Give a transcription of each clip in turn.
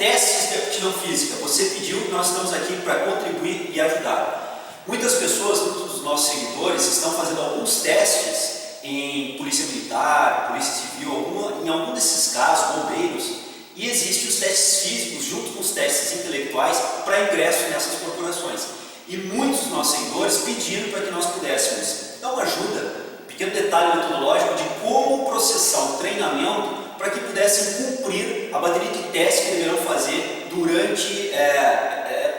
testes de aptidão física. Você pediu, nós estamos aqui para contribuir e ajudar. Muitos dos nossos seguidores estão fazendo alguns testes em polícia militar, polícia civil, em algum desses casos, bombeiros, e existem os testes físicos junto com os testes intelectuais para ingresso nessas corporações. E muitos dos nossos seguidores pediram para que nós pudéssemos dar uma ajuda, um pequeno detalhe metodológico de como processar um treinamento para que pudessem cumprir a bateria de testes que deverão fazer durante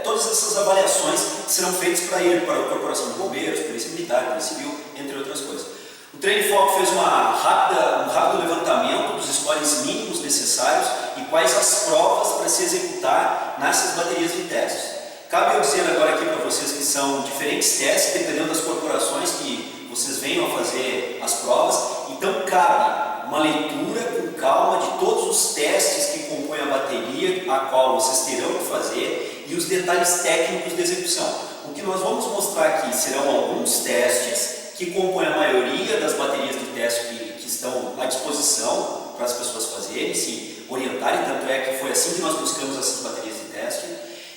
todas essas avaliações que serão feitas para ir para a Corporação de Bombeiros, Polícia Militar, Polícia Civil, entre outras coisas. O Treino em Foco fez um rápido levantamento dos scores mínimos necessários e quais as provas para se executar nessas baterias de testes. Cabe eu dizer agora aqui para vocês que são diferentes testes, dependendo das corporações que vocês venham a fazer as provas, então cabe uma leitura com calma de todos os testes que compõem a bateria, a qual vocês terão que fazer, e os detalhes técnicos de execução. O que nós vamos mostrar aqui serão alguns testes que compõem a maioria das baterias de teste que estão à disposição para as pessoas fazerem, se orientarem, tanto é que foi assim que nós buscamos essas baterias de teste.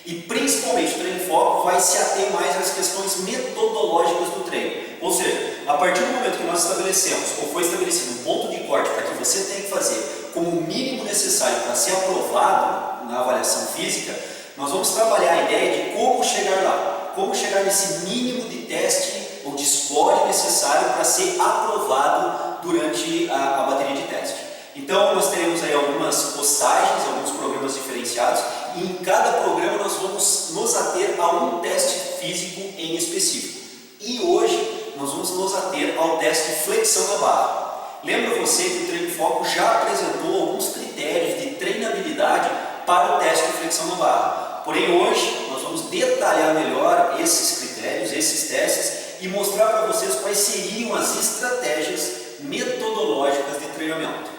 E principalmente o Treino em Foco vai se ater mais às questões metodológicas do treino. Ou seja, a partir do momento que nós estabelecemos, ou foi estabelecido um ponto de corte para que você tenha que fazer como o mínimo necessário para ser aprovado na avaliação física, nós vamos trabalhar a ideia de como chegar lá, como chegar nesse mínimo de teste ou de score necessário para ser aprovado durante a bateria de teste. Então nós teremos aí algumas postagens, alguns programas diferenciados, e em cada programa nós vamos nos ater a um teste físico em específico. E hoje nós vamos nos ater ao teste de flexão da barra. Lembra você que o Treino em Foco já apresentou alguns critérios de treinabilidade para o teste de flexão da barra. Porém hoje nós vamos detalhar melhor esses critérios, esses testes, e mostrar para vocês quais seriam as estratégias metodológicas de treinamento.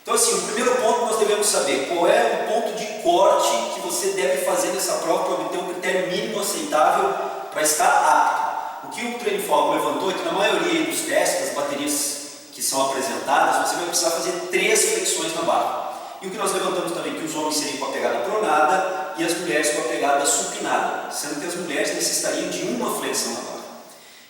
Então assim, o primeiro ponto nós devemos saber qual é o ponto de corte que você deve fazer nessa prova para obter um critério mínimo aceitável para estar apto. O que o Treino em Foco levantou é que na maioria dos testes, das baterias que são apresentadas, você vai precisar fazer 3 flexões na barra. E o que nós levantamos também que os homens seriam com a pegada pronada e as mulheres com a pegada supinada, sendo que as mulheres necessitariam de uma flexão na barra.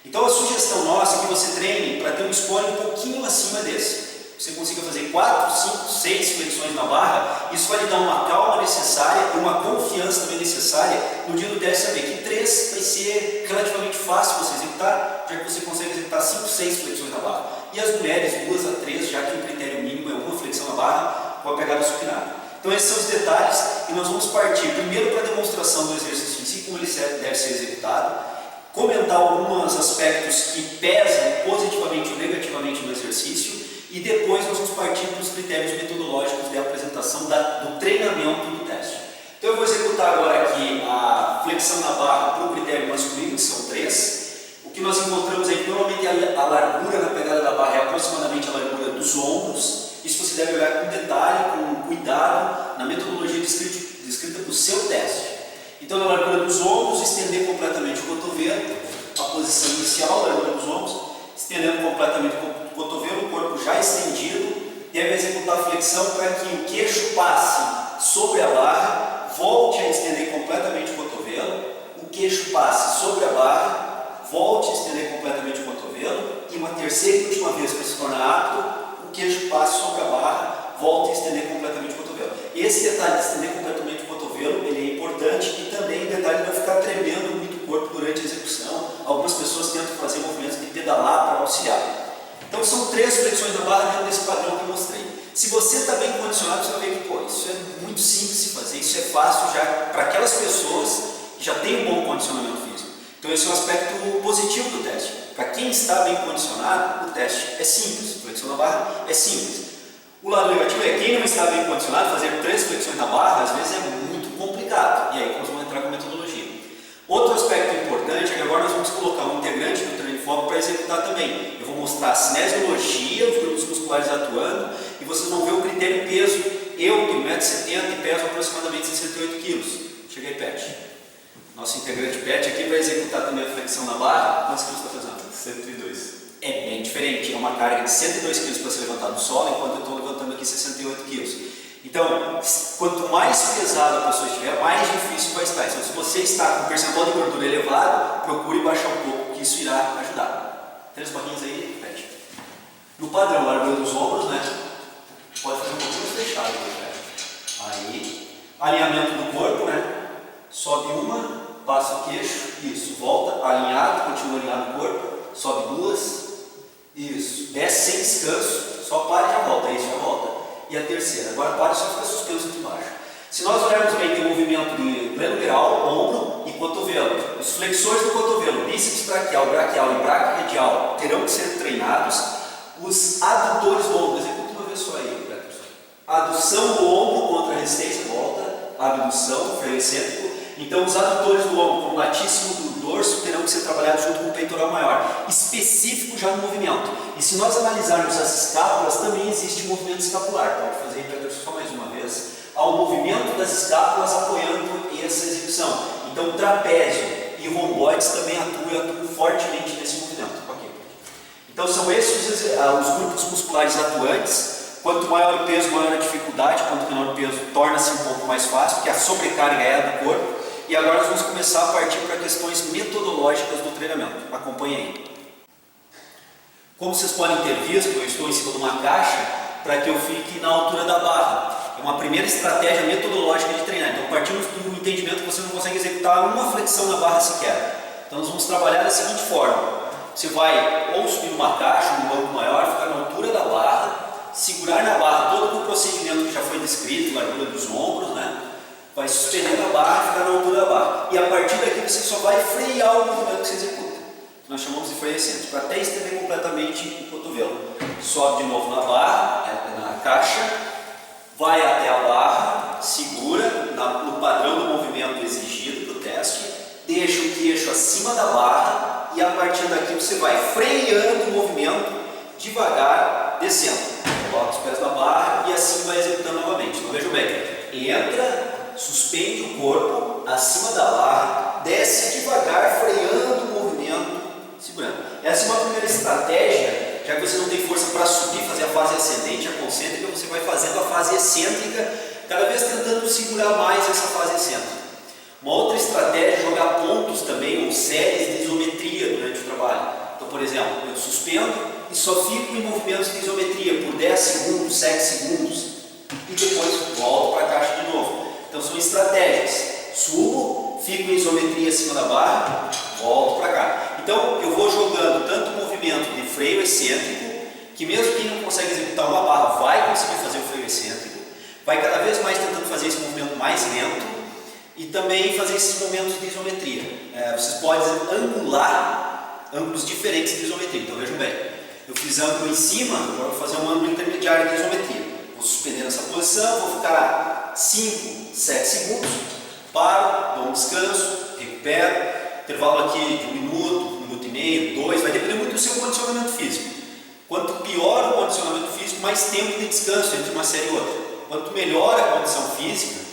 Então a sugestão nossa é que você treine para ter um score um pouquinho acima desse. Você consiga fazer 4, 5, 6 flexões na barra, isso vai lhe dar uma calma necessária e uma confiança também necessária no dia do teste, saber que 3 vai ser relativamente fácil você executar, já que você consegue executar 5, 6 flexões na barra. E as mulheres 2 a 3, já que o critério mínimo é uma flexão na barra com a pegada supinada. Então esses são os detalhes e nós vamos partir primeiro para a demonstração do exercício em si, como ele deve ser executado, comentar alguns aspectos que pesam positivamente ou negativamente no exercício, e depois nós vamos partir para os critérios metodológicos de apresentação do treinamento do teste. Então eu vou executar agora aqui a flexão na barra para o critério masculino, que são 3. O que nós encontramos aí, normalmente a largura na pegada da barra é aproximadamente a largura dos ombros. Isso você deve olhar com detalhe, com cuidado, na metodologia descrita para o seu teste. Então na largura dos ombros, estender completamente o cotovelo, a posição inicial, a largura dos ombros, estendendo completamente o cotovelo, o corpo já estendido, deve executar a flexão para que o queixo passe sobre a barra, volte a estender completamente o cotovelo, o queixo passe sobre a barra, volte a estender completamente o cotovelo, e uma terceira e última vez para se tornar apto, o queixo passe sobre a barra, volte a estender completamente o cotovelo. Esse detalhe de estender completamente o cotovelo, ele é importante, e também o detalhe de não ficar tremendo muito o corpo durante a execução. Algumas pessoas tentam fazer movimentos de pedalar para auxiliar. Então são 3 flexões na barra dentro desse padrão que eu mostrei. Se você está bem condicionado, você vai ver que isso é muito simples de fazer, isso é fácil já para aquelas pessoas que já têm um bom condicionamento físico. Então esse é um aspecto positivo do teste. Para quem está bem condicionado, o teste é simples, flexão na barra é simples. O lado negativo é quem não está bem condicionado, fazer 3 flexões na barra às vezes é muito complicado, e aí nós vamos entrar com metodologia. Outro aspecto importante é que agora nós vamos colocar um integrante do Treino em Foco para executar também. Eu vou mostrar a cinesiologia, os grupos musculares atuando, e vocês vão ver o critério peso. Eu, de 1,70 m, e peso aproximadamente 68 kg. Chega aí, Pet. Nosso integrante Pet aqui vai executar também a flexão na barra. Quantos quilos está pesando? 102. É bem diferente, é uma carga de 102 kg para se levantar do solo, enquanto eu estou levantando aqui 68 kg. Então, quanto mais pesado a pessoa estiver, mais difícil vai estar. Então, se você está com um percentual de gordura elevado, procure baixar um pouco, que isso irá ajudar. 3 barrinhas aí, repete. No padrão, largura dos ombros, né? Pode fazer um pouquinho mais fechado aqui, aí. Alinhamento do corpo, né? Sobe uma, passa o queixo, isso, volta, alinhado, continua alinhado o corpo, sobe 2, isso, desce sem descanso, só para e já volta, isso, já volta. E a terceira, agora para e só fica suspenso aqui embaixo. Se nós olharmos bem, tem movimento de glenohumeral, ombro e cotovelo. Os flexores do cotovelo, bíceps braquial e braquioradial terão que ser treinados. Os adutores do ombro, executa uma vez só aí, Peterson. Adução do ombro contra a resistência, volta, abdução, freio excêntrico. Então os adutores do ombro, como o latíssimo do dorso, terão que ser trabalhados junto com o peitoral maior, específico já no movimento. E se nós analisarmos as escápulas, também existe movimento escapular. Pode fazer, Peterson, só mais uma vez. Há o movimento das escápulas apoiando essa execução. Então trapézio e romboides também atuam fortemente nesse movimento. Okay. Então são esses os grupos musculares atuantes. Quanto maior o peso, maior a dificuldade. Quanto menor o peso, torna-se um pouco mais fácil, porque a sobrecarga é a do corpo. E agora nós vamos começar a partir para questões metodológicas do treinamento. Acompanhe aí. Como vocês podem ter visto, eu estou em cima de uma caixa para que eu fique na altura da barra. É uma primeira estratégia metodológica de treinar. Então partimos do entendimento que você não consegue executar uma flexão na barra sequer. Então nós vamos trabalhar da seguinte forma. Você vai ou subir numa caixa, num banco maior, ficar na altura da barra, segurar na barra todo o procedimento que já foi descrito, largura dos ombros, né? Vai suspender a barra e ficar na altura da barra. E a partir daqui você só vai frear o movimento que você executa. Que nós chamamos de freio excêntrico, para até estender completamente o cotovelo. Sobe de novo na barra, na caixa, vai até a barra, segura no padrão do movimento exigido para o teste, deixa o queixo acima da barra e a partir daqui você vai freando o movimento devagar, descendo. Coloca os pés na barra e assim vai executando novamente. Então vejam bem, entra, suspende o corpo acima da barra, desce devagar, freando o movimento, segurando. Essa é uma primeira estratégia, já que você não tem força para subir, fazer a fase ascendente, a concêntrica, você vai fazendo a fase excêntrica, cada vez tentando segurar mais essa fase excêntrica. Uma outra estratégia é jogar pontos também, ou séries de isometria durante o trabalho. Então, por exemplo, eu suspendo e só fico em movimentos de isometria por 10 segundos, 7 segundos e depois volto para a caixa de novo. Então são estratégias. Subo, fico em isometria acima da barra, volto para cá. Então eu vou jogando tanto o movimento de freio excêntrico, que mesmo quem não consegue executar uma barra vai conseguir fazer o freio excêntrico, vai cada vez mais tentando fazer esse movimento mais lento e também fazer esses momentos de isometria. Vocês podem angular ângulos diferentes de isometria. Então vejam bem, eu fiz ângulo em cima, agora vou fazer um ângulo intermediário de isometria. Vou suspender nessa posição, vou ficar 5, 7 segundos, paro, dou um descanso, recupero, intervalo aqui de 1 minuto, 1 minuto e meio, 2, vai depender muito do seu condicionamento físico. Quanto pior o condicionamento físico, mais tempo de descanso entre uma série e outra. Quanto melhor a condição física,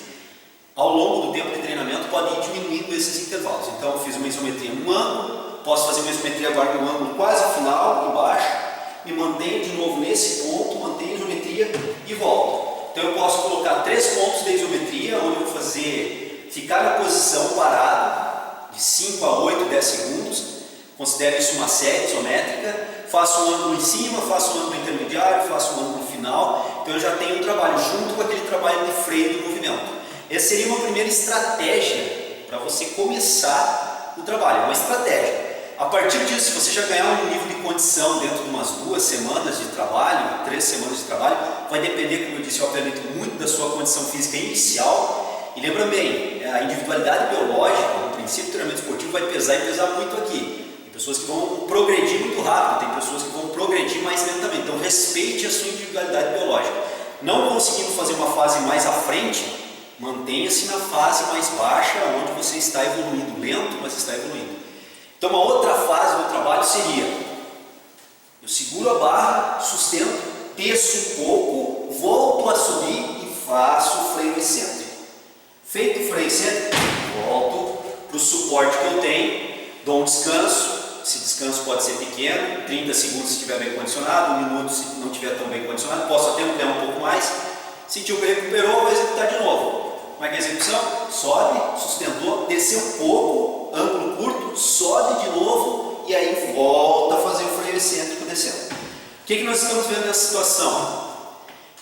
ao longo do tempo de treinamento pode ir diminuindo esses intervalos. Então eu fiz uma isometria num ângulo, posso fazer uma isometria agora num ângulo quase final, embaixo, me mantenho de novo nesse ponto, mantenho a isometria e volto. Então eu posso colocar 3 pontos de isometria, onde eu vou fazer, ficar na posição parada, de 5 a 8, 10 segundos, considero isso uma série isométrica, faço um ângulo em cima, faço um ângulo intermediário, faço um ângulo final, então eu já tenho um trabalho junto com aquele trabalho de freio do movimento. Essa seria uma primeira estratégia para você começar o trabalho, uma estratégia. A partir disso, se você já ganhar um nível de condição dentro de umas 2 semanas de trabalho, 3 semanas de trabalho, vai depender, como eu disse, obviamente, muito da sua condição física inicial. E lembra bem, a individualidade biológica, o princípio do treinamento esportivo vai pesar e pesar muito aqui. Tem pessoas que vão progredir muito rápido, tem pessoas que vão progredir mais lentamente. Então respeite a sua individualidade biológica. Não conseguindo fazer uma fase mais à frente, mantenha-se na fase mais baixa, onde você está evoluindo, lento, mas está evoluindo. Então uma outra fase do trabalho seria, eu seguro a barra, sustento, desço um pouco, volto a subir e faço o freio excêntrico. Feito o freio excêntrico, volto para o suporte que eu tenho, dou um descanso, esse descanso pode ser pequeno, 30 segundos se estiver bem condicionado, 1 minuto se não estiver tão bem condicionado, posso até ampliar um pouco mais, Sentiu que recuperou, vai executar de novo. Como é que é a execução? Sobe, sustentou, desceu um pouco, ângulo curto, sobe de novo e aí volta a fazer o freio excêntrico descendo. O que nós estamos vendo nessa situação?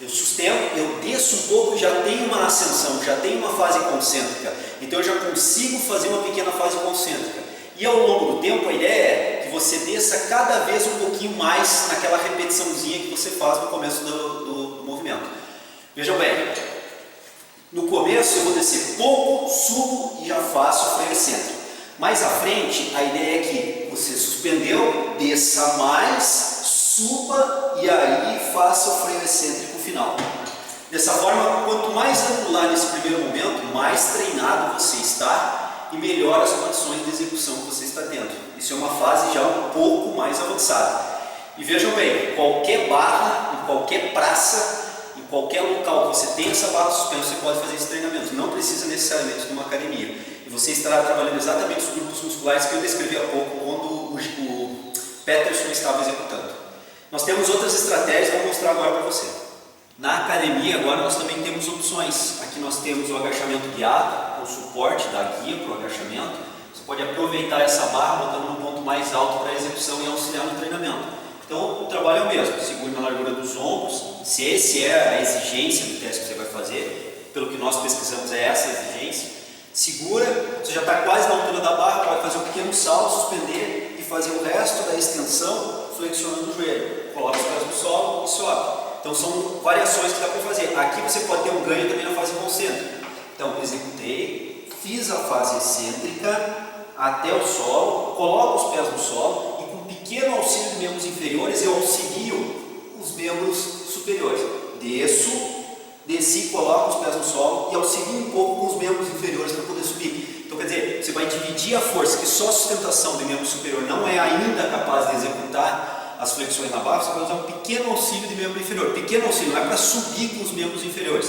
Eu sustento, eu desço um pouco, já tenho uma ascensão, já tenho uma fase concêntrica, então eu já consigo fazer uma pequena fase concêntrica. E ao longo do tempo a ideia é que você desça cada vez um pouquinho mais naquela repetiçãozinha que você faz no começo do movimento. Vejam bem, no começo eu vou descer pouco, subo e já faço o freio excêntrico. Mais à frente a ideia é que você suspendeu, desça mais, suba e aí faça o freio excêntrico final. Dessa forma, quanto mais angular nesse primeiro momento, mais treinado você está e melhor as condições de execução que você está tendo. Isso é uma fase já um pouco mais avançada. E vejam bem, qualquer barra, em qualquer praça, em qualquer local que você tenha essa barra suspensa, você pode fazer esse treinamento. Não precisa necessariamente de uma academia. E você estará trabalhando exatamente os grupos musculares que eu descrevi há pouco, quando o Peterson estava executando. Nós temos outras estratégias que eu vou mostrar agora para você. Na academia agora nós também temos opções. Aqui nós temos o agachamento guiado, o suporte da guia para o agachamento. Você pode aproveitar essa barra botando no ponto mais alto para a execução e auxiliar no treinamento. Então o trabalho é o mesmo, segure na largura dos ombros, se esse é a exigência do teste que você vai fazer, pelo que nós pesquisamos é essa a exigência, segura, você já está quase na altura da barra, pode fazer um pequeno salto, suspender e fazer o resto da extensão flexionando o joelho, coloca os pés no solo e sobe. Então são variações que dá para fazer. Aqui você pode ter um ganho também na fase concêntrica. Então executei, fiz a fase excêntrica até o solo, coloco os pés no solo e com pequeno auxílio de membros inferiores eu auxilio os membros superiores. Desci, coloco os pés no solo e auxilio um pouco com os membros inferiores para poder subir. Então quer dizer, você vai dividir a força que só a sustentação do membro superior não é ainda capaz de executar as flexões na barra, você vai usar um pequeno auxílio de membro inferior. Pequeno auxílio, não é para subir com os membros inferiores,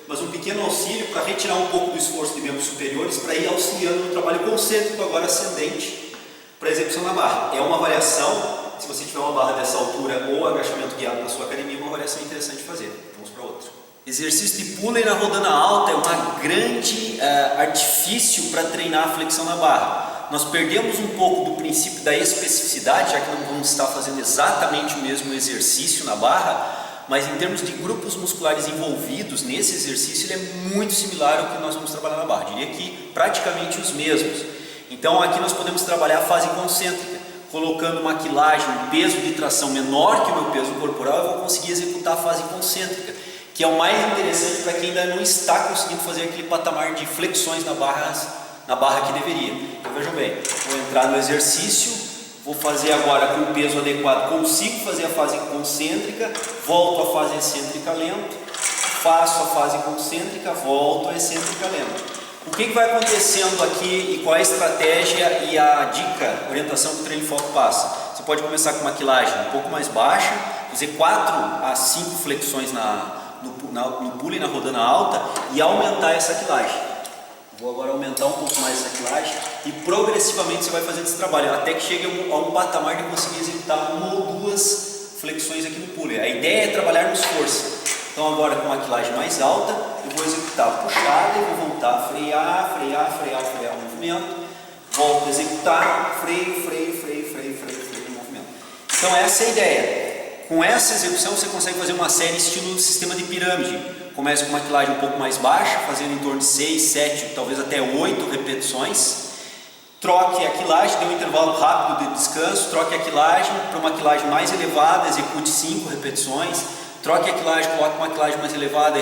mas um pequeno auxílio para retirar um pouco do esforço de membros superiores para ir auxiliando no trabalho concêntrico agora ascendente para a execução na barra. É uma variação, se você tiver uma barra dessa altura ou agachamento guiado na sua academia, uma variação interessante de fazer. Vamos para outra. Exercício de pulley na rodana alta é uma grande artifício para treinar a flexão na barra. Nós perdemos um pouco do princípio da especificidade, já que não vamos estar fazendo exatamente o mesmo exercício na barra, mas em termos de grupos musculares envolvidos nesse exercício, ele é muito similar ao que nós vamos trabalhar na barra, diria que praticamente os mesmos. Então aqui nós podemos trabalhar a fase concêntrica, colocando uma quilagem, um peso de tração menor que o meu peso corporal, eu vou conseguir executar a fase concêntrica, que é o mais interessante para quem ainda não está conseguindo fazer aquele patamar de flexões na barra que deveria. Então vejam bem, vou entrar no exercício, vou fazer agora com o peso adequado, consigo fazer a fase concêntrica, volto à fase excêntrica lento, faço a fase concêntrica, volto à excêntrica lento. O que vai acontecendo aqui e qual é a estratégia e a dica, orientação que o Treino Foco passa? Você pode começar com uma quilagem um pouco mais baixa, fazer 4 a 5 flexões no pulley na rodana alta e aumentar essa quilagem. Vou agora aumentar um pouco mais essa quilagem e progressivamente você vai fazendo esse trabalho até que chegue a um patamar de conseguir executar 1 ou 2 flexões aqui no pulley. A ideia é trabalhar no esforço. Então agora com uma quilagem mais alta eu vou executar a puxada e vou voltar a frear o movimento, volto a executar, freio o movimento. Então essa é a ideia. Com essa execução você consegue fazer uma série estilo sistema de pirâmide. Começa com uma quilagem um pouco mais baixa, fazendo em torno de 6, 7, talvez até 8 repetições. Troque a quilagem, dê um intervalo rápido de descanso, troque a quilagem para uma quilagem mais elevada, execute 5 repetições. Troque a quilagem, coloque uma quilagem mais elevada,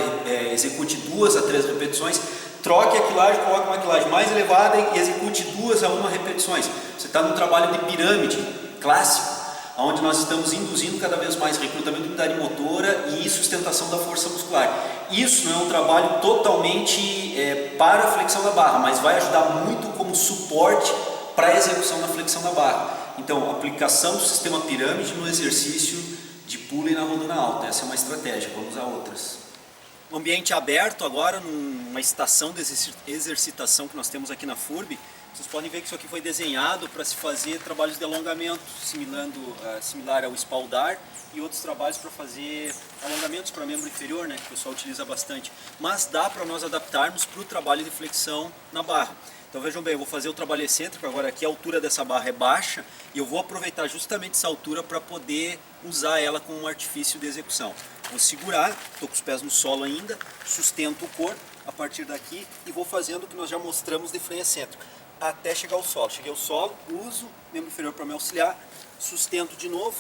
execute 2 a 3 repetições. Troque a quilagem, coloque uma quilagem mais elevada e execute 2 a 1 repetições. Você está num trabalho de pirâmide clássico, onde nós estamos induzindo cada vez mais recrutamento de unidade motora e sustentação da força muscular. Isso não é um trabalho totalmente para a flexão da barra, mas vai ajudar muito como suporte para a execução da flexão da barra. Então, aplicação do sistema pirâmide no exercício de pulley na rodana alta. Essa é uma estratégia, vamos a outras. Um ambiente aberto agora, numa estação de exercitação que nós temos aqui na FURB, Vocês podem ver que isso aqui foi desenhado para se fazer trabalhos de alongamento, similar ao espaldar, e outros trabalhos para fazer alongamentos para membro inferior, né, que o pessoal utiliza bastante. Mas dá para nós adaptarmos para o trabalho de flexão na barra. Então vejam bem, eu vou fazer o trabalho excêntrico, agora aqui a altura dessa barra é baixa, e eu vou aproveitar justamente essa altura para poder usar ela como um artifício de execução. Vou segurar, estou com os pés no solo ainda, sustento o corpo a partir daqui e vou fazendo o que nós já mostramos de freio excêntrico, até chegar ao solo. Cheguei ao solo, uso membro inferior para me auxiliar, sustento de novo,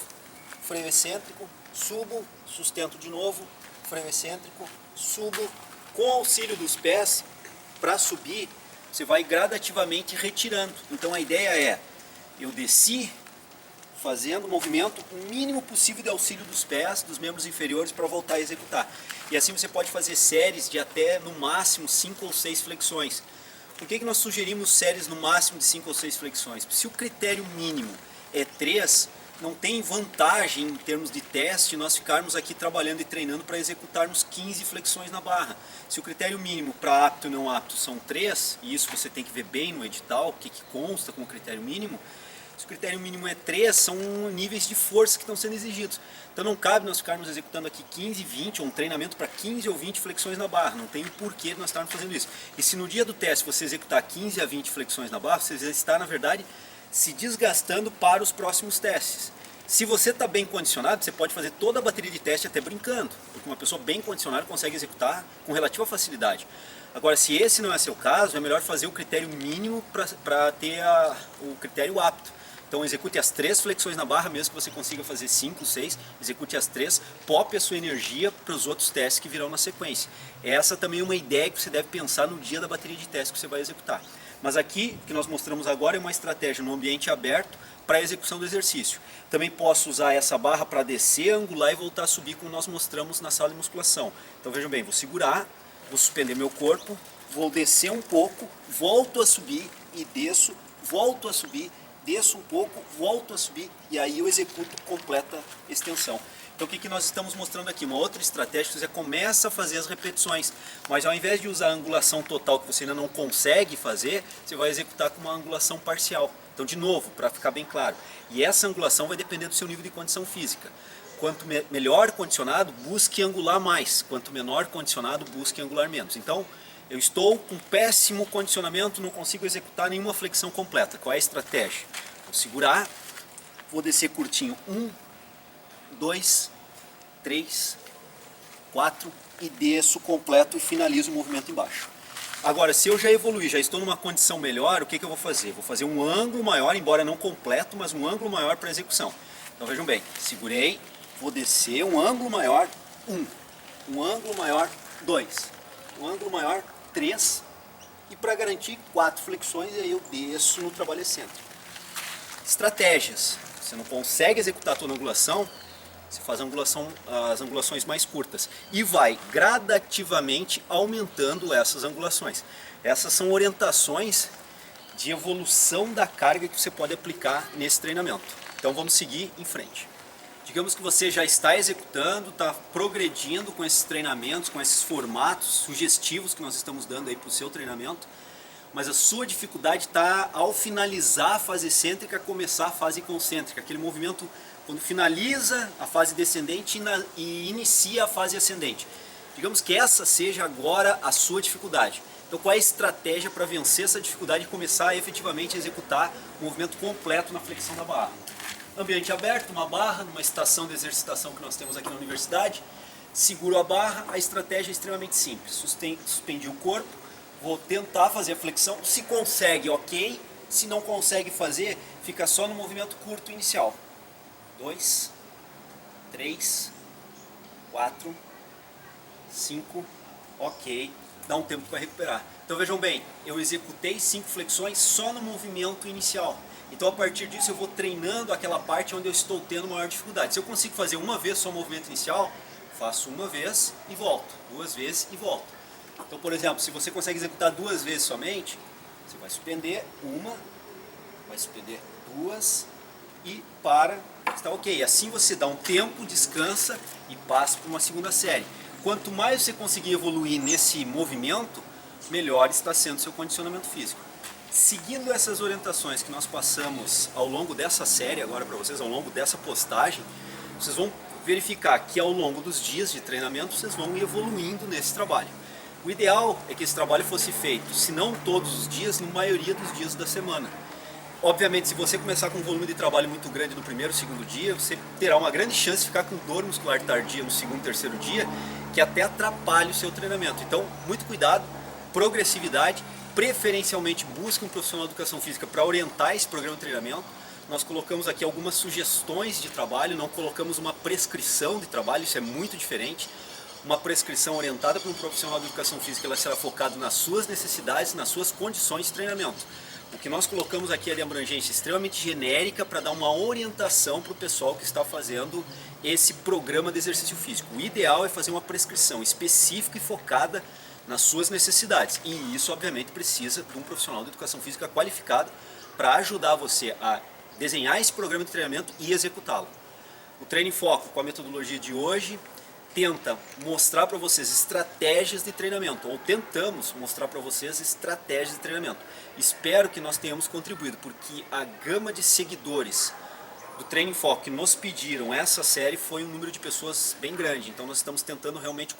freio excêntrico, subo, sustento de novo, freio excêntrico, subo. Com o auxílio dos pés, para subir, você vai gradativamente retirando. Então a ideia é, eu desci, fazendo o movimento o mínimo possível de auxílio dos pés, dos membros inferiores, para voltar a executar. E assim você pode fazer séries de até, no máximo, 5 ou 6 flexões. Por que nós sugerimos séries no máximo de 5 ou 6 flexões? Se o critério mínimo é 3, não tem vantagem em termos de teste nós ficarmos aqui trabalhando e treinando para executarmos 15 flexões na barra. Se o critério mínimo para apto e não apto são 3, e isso você tem que ver bem no edital, o que consta como critério mínimo, se o critério mínimo é 3, são níveis de força que estão sendo exigidos. Então não cabe nós ficarmos executando aqui 15, 20, ou um treinamento para 15 ou 20 flexões na barra. Não tem porquê nós estarmos fazendo isso. E se no dia do teste você executar 15 a 20 flexões na barra, você está, na verdade, se desgastando para os próximos testes. Se você está bem condicionado, você pode fazer toda a bateria de teste até brincando, porque uma pessoa bem condicionada consegue executar com relativa facilidade. Agora, se esse não é seu caso, é melhor fazer o critério mínimo para ter o critério apto. Então execute as 3 flexões na barra, mesmo que você consiga fazer 5, 6, execute as 3, pope a sua energia para os outros testes que virão na sequência. Essa também é uma ideia que você deve pensar no dia da bateria de teste que você vai executar. Mas aqui, o que nós mostramos agora é uma estratégia no ambiente aberto para a execução do exercício. Também posso usar essa barra para descer, angular e voltar a subir, como nós mostramos na sala de musculação. Então vejam bem, vou segurar, vou suspender meu corpo, vou descer um pouco, volto a subir e desço, volto a subir, desço um pouco, volto a subir e aí eu executo completa extensão. Então o que nós estamos mostrando aqui? Uma outra estratégia que você começa a fazer as repetições, mas ao invés de usar a angulação total que você ainda não consegue fazer, você vai executar com uma angulação parcial. Então de novo, para ficar bem claro, e essa angulação vai depender do seu nível de condição física. Quanto melhor condicionado, busque angular mais. Quanto menor condicionado, busque angular menos. Então, eu estou com péssimo condicionamento, não consigo executar nenhuma flexão completa. Qual é a estratégia? Vou segurar, vou descer curtinho. 1, 2, 3, 4 e desço completo e finalizo o movimento embaixo. Agora, se eu já evoluí, já estou numa condição melhor, o que eu vou fazer? Vou fazer um ângulo maior, embora não completo, mas um ângulo maior para execução. Então vejam bem, segurei, vou descer um ângulo maior, 1, um ângulo maior, 2, um ângulo maior, 3, e para garantir 4 flexões, aí eu desço no trabalho excêntrico. Estratégias, você não consegue executar toda a angulação, você faz as angulações mais curtas e vai gradativamente aumentando essas angulações. Essas são orientações de evolução da carga que você pode aplicar nesse treinamento. Então vamos seguir em frente. Digamos que você já está executando, está progredindo com esses treinamentos, com esses formatos sugestivos que nós estamos dando aí para o seu treinamento, mas a sua dificuldade está ao finalizar a fase excêntrica, começar a fase concêntrica, aquele movimento quando finaliza a fase descendente e inicia a fase ascendente. Digamos que essa seja agora a sua dificuldade. Então qual é a estratégia para vencer essa dificuldade e começar a efetivamente executar o movimento completo na flexão da barra? Ambiente aberto, uma barra, numa estação de exercitação que nós temos aqui na universidade, seguro a barra, a estratégia é extremamente simples, suspendi o corpo, vou tentar fazer a flexão, se consegue, ok, se não consegue fazer, fica só no movimento curto inicial. 2, 3, 4, 5, ok, dá um tempo para recuperar. Então vejam bem, eu executei 5 flexões só no movimento inicial. Então a partir disso eu vou treinando aquela parte onde eu estou tendo maior dificuldade. Se eu consigo fazer uma vez só o movimento inicial, faço uma vez e volto, 2 vezes e volto. Então por exemplo, se você consegue executar 2 vezes somente, você vai suspender uma, vai suspender 2 e para, está ok. Assim você dá um tempo, descansa e passa para uma segunda série. Quanto mais você conseguir evoluir nesse movimento, melhor está sendo seu condicionamento físico. Seguindo essas orientações que nós passamos ao longo dessa série agora para vocês, ao longo dessa postagem, vocês vão verificar que ao longo dos dias de treinamento vocês vão evoluindo nesse trabalho. O ideal é que esse trabalho fosse feito, se não todos os dias, na maioria dos dias da semana. Obviamente, se você começar com um volume de trabalho muito grande no primeiro, segundo dia, você terá uma grande chance de ficar com dor muscular tardia no segundo, terceiro dia, que até atrapalha o seu treinamento. Então, muito cuidado, progressividade, preferencialmente busque um profissional de educação física para orientar esse programa de treinamento. Nós colocamos aqui algumas sugestões de trabalho, não colocamos uma prescrição de trabalho, isso é muito diferente. Uma prescrição orientada por um profissional de educação física, ela será focada nas suas necessidades, nas suas condições de treinamento. O que nós colocamos aqui é de abrangência extremamente genérica para dar uma orientação para o pessoal que está fazendo esse programa de exercício físico. O ideal é fazer uma prescrição específica e focada nas suas necessidades. E isso, obviamente, precisa de um profissional de educação física qualificado para ajudar você a desenhar esse programa de treinamento e executá-lo. O Treino em Foco, com a metodologia de hoje, tenta mostrar para vocês estratégias de treinamento, ou tentamos mostrar para vocês estratégias de treinamento. Espero que nós tenhamos contribuído, porque a gama de seguidores do Treino em Foco que nos pediram essa série foi um número de pessoas bem grande, então nós estamos tentando realmente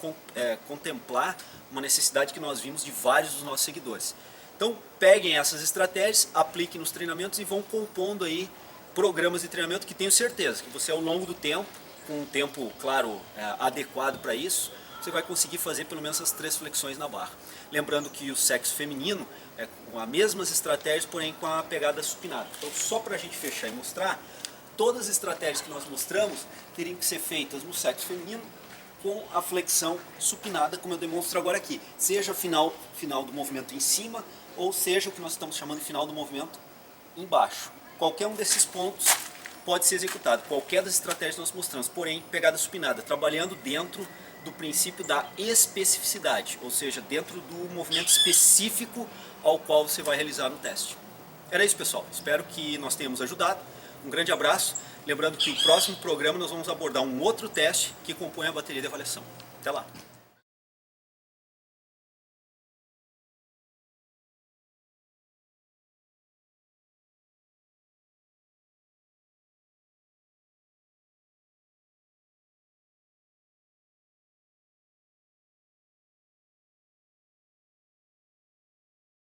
contemplar uma necessidade que nós vimos de vários dos nossos seguidores. Então peguem essas estratégias, apliquem nos treinamentos e vão compondo aí programas de treinamento que tenho certeza que você ao longo do tempo, com um tempo, claro, adequado para isso, você vai conseguir fazer pelo menos essas 3 flexões na barra. Lembrando que o sexo feminino é com as mesmas estratégias, porém com a pegada supinada. Então, só para a gente fechar e mostrar, todas as estratégias que nós mostramos teriam que ser feitas no sexo feminino com a flexão supinada, como eu demonstro agora aqui. Seja final do movimento em cima, ou seja o que nós estamos chamando de final do movimento embaixo. Qualquer um desses pontos pode ser executado, qualquer das estratégias que nós mostramos, porém pegada supinada, trabalhando dentro do princípio da especificidade, ou seja, dentro do movimento específico ao qual você vai realizar no teste. Era isso, pessoal, espero que nós tenhamos ajudado, um grande abraço, lembrando que no próximo programa nós vamos abordar um outro teste que compõe a bateria de avaliação. Até lá!